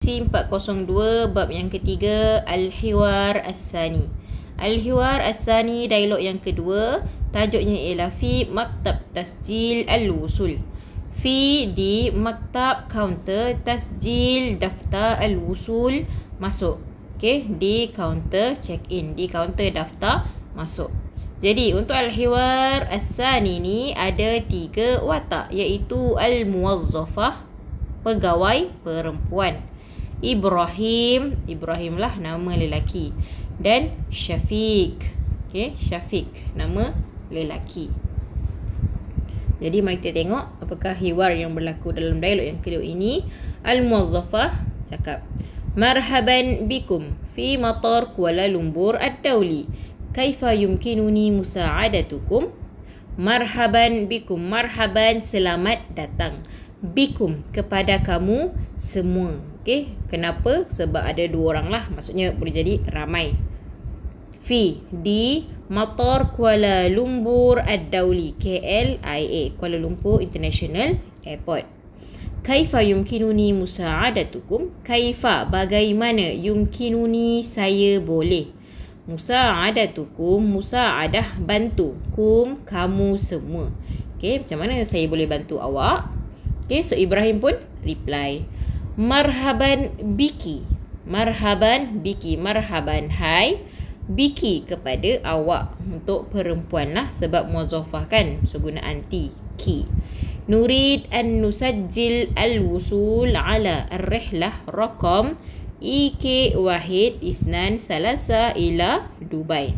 402 bab yang ketiga, Al-Hiwar As-Sani. Al-Hiwar As-Sani, dialog yang kedua, tajuknya ialah Fi Maktab Tasjil Al-Wusul. Fi di maktab kaunter tasjil daftar Al-Wusul masuk. Okey, di kaunter check-in, di kaunter daftar masuk. Jadi untuk Al-Hiwar As-Sani ni ada 3 watak, iaitu Al-Muwazzafah, pegawai perempuan, Ibrahim lah nama lelaki, dan Syafiq. Okey, Syafiq nama lelaki. Jadi mari kita tengok apakah hiwar yang berlaku dalam dialog yang kedua ini. Al-Muwazzafah cakap, "Marhaban bikum fi matar Kuala Lumpur Ad-Dawli. Kaifa yumkinuni musa'adatukum?" Marhaban bikum, marhaban selamat datang, bikum kepada kamu semua. Okey, kenapa? Sebab ada 2 orang lah, maksudnya boleh jadi ramai. Fi di matar Kuala Lumpur Ad-Dawli, KLIA, Kuala Lumpur International Airport. Kaifa yumkinuni musa'adatukum? Kaifa bagaimana, yumkinuni saya boleh, musa'adatukum musa'adah bantu, kum kamu semua. Okey, macam mana saya boleh bantu awak? Okey, so Ibrahim pun reply, marhaban biki, marhaban biki, marhaban hai, biki kepada awak, untuk perempuan lah sebab muwazzafah kan, so guna anti ki. Nurid an nusajjil al-wusul ala ar-rihlah raqam IK Wahid Isnan Salasa ila Dubai.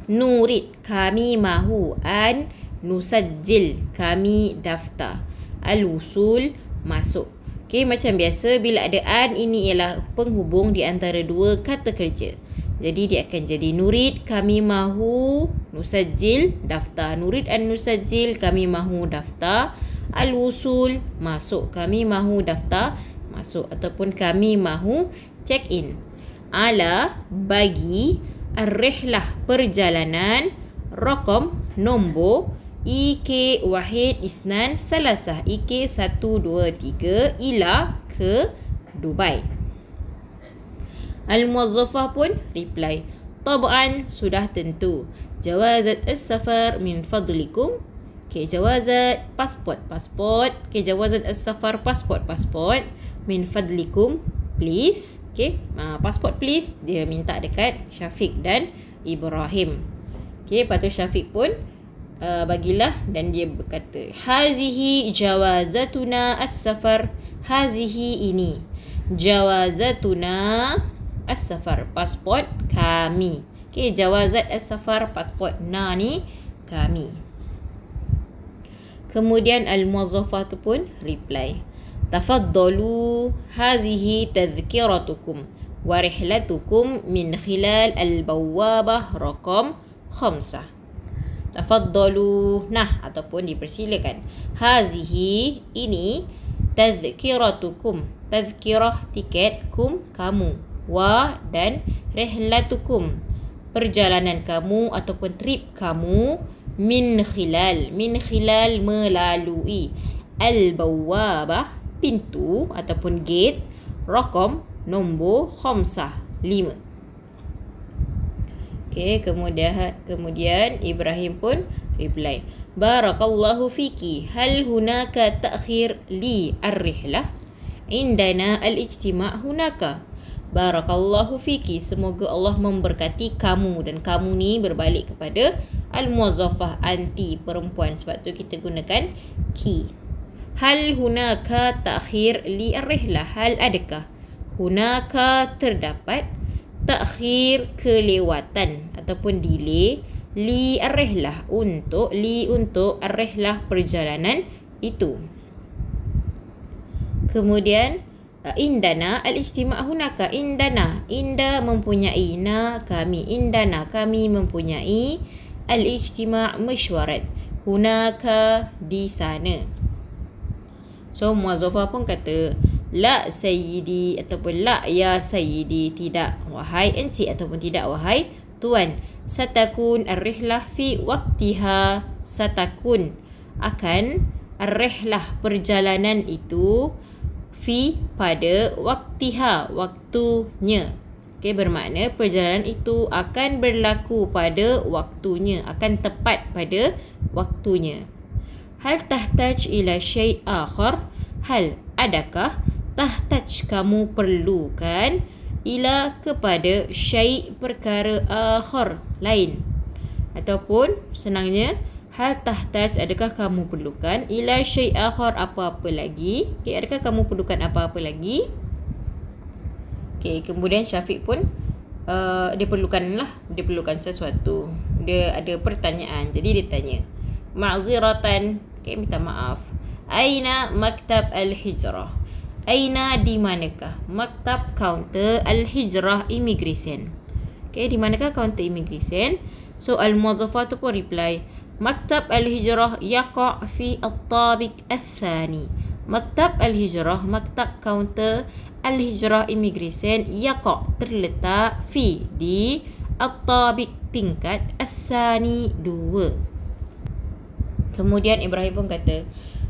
Nurid kami mahu, an nusajjil kami daftar, al-wusul masuk. Okey, macam biasa bila ada an, ini ialah penghubung di antara 2 kata kerja. Jadi dia akan jadi nurid kami mahu, nusajjil daftar, nurid an nusajjil kami mahu daftar, al-wusul masuk, kami mahu daftar masuk, ataupun kami mahu check in, ala bagi, ar-rihlah perjalanan, raqam nombor, IK Wahid Isnan Salasah, IK 1, 2, 3, ila ke Dubai. Al-Muwazzafah pun reply, tab'an sudah tentu, jawazat as-safar min fadlikum. Okay, jawazat pasport, okay, jawazat as-safar pasport, min fadlikum please. Okay, pasport please, dia minta dekat Syafiq dan Ibrahim. Okay, lepas tu Syafiq pun bagilah, dan dia berkata, hazihi jawazatuna as-safar, hazihi ini, jawazatuna as-safar pasport kami. Okey, jawazat as-safar pasport na ni kami. Kemudian al-muwazzafah tu pun reply, tafaddalu hazihi tadhkiratukum wa rihlatukum min khilal al-bawwabah raqam 5. Tafaddalu, nah ataupun dipersilakan, hazihi ini, tadhkiratukum, tadhkirah tiket, kum kamu, wa dan rihlatukum perjalanan kamu ataupun trip kamu, min khilal melalui, al-bawwabah pintu ataupun gate, raqam nombor 5. Okey, kemudian Ibrahim pun reply, barakallahu fiki, hal hunaka ta'khir li ar-rihlah, indana al-ijtima' hunaka. Barakallahu fiki, semoga Allah memberkati kamu, dan kamu ni berbalik kepada al-muwazzafah anti perempuan, sebab tu kita gunakan ki. Hal hunaka ta'khir li ar-rihlah, hal adakah, hunaka terdapat, ta'khir kelewatan ataupun delay, li ar-rihlah untuk, li untuk, ar-rihlah perjalanan itu. Kemudian indana al-ijtima' hunaka, indana, inda mempunyai, na kami, indana kami mempunyai, al-ijtima' mesyuarat, hunaka di sana. So muwazzafah pun kata, la sayyidi ataupun la ya sayyidi, tidak wahai encik ataupun tidak wahai tuan. Satakun ar-rihlah fi waqtiha, satakun akan, ar-rihlah perjalanan itu, fi pada waktiha, waktunya. Okey, bermakna perjalanan itu akan berlaku pada waktunya, akan tepat pada waktunya. Hal tahtaj ila syai' akhar? Hal, adakah, tahtaj kamu perlukan, ila kepada syai' perkara, akhar lain. Ataupun senangnya hal tahtaj, adakah kamu perlukan, ila syai' akhar, apa-apa lagi. Okey, adakah kamu perlukan apa-apa lagi? Okey, kemudian Syafiq pun dia perlukan sesuatu. Dia ada pertanyaan. Jadi dia tanya, ma'ziratan, okey, minta maaf. Aina maktab al-hijrah? Aina di manakah? Maktab kaunter, al-hijrah immigration. Okey, di manakah kaunter immigration? So al-muwazzafah tu pun reply, maktab al-hijrah yaqa' fi at-tabiq al-thani. Maktab al-hijrah, maktab kaunter al-hijrah immigration, yaqa' terletak, fi di, at-tabiq tingkat, al-thani 2. Kemudian Ibrahim pun kata,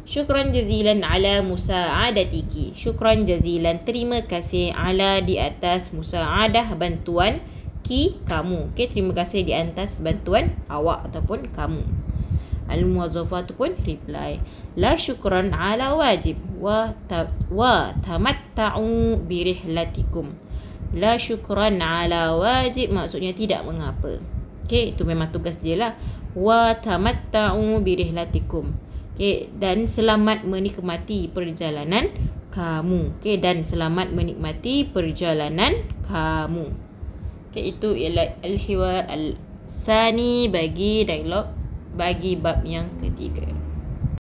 syukran jazilan ala musa'adatiki. Syukran jazilan, terima kasih, ala di atas, musa'adah bantuan, ki kamu. Okey, terima kasih di atas bantuan awak ataupun kamu. Al-muwazzafah tu pun reply, la syukran ala wajib wa tamatta'u bi rihlatikum. La syukran ala wajib maksudnya tidak mengapa. Okey, itu memang tugas dia lah. Wa tamatta'u bi rihlatikum. Okey, dan selamat menikmati perjalanan kamu. Okey, dan selamat menikmati perjalanan kamu. Okey, itu ialah al-hiwar al-sani bagi dialog bagi bab yang ketiga.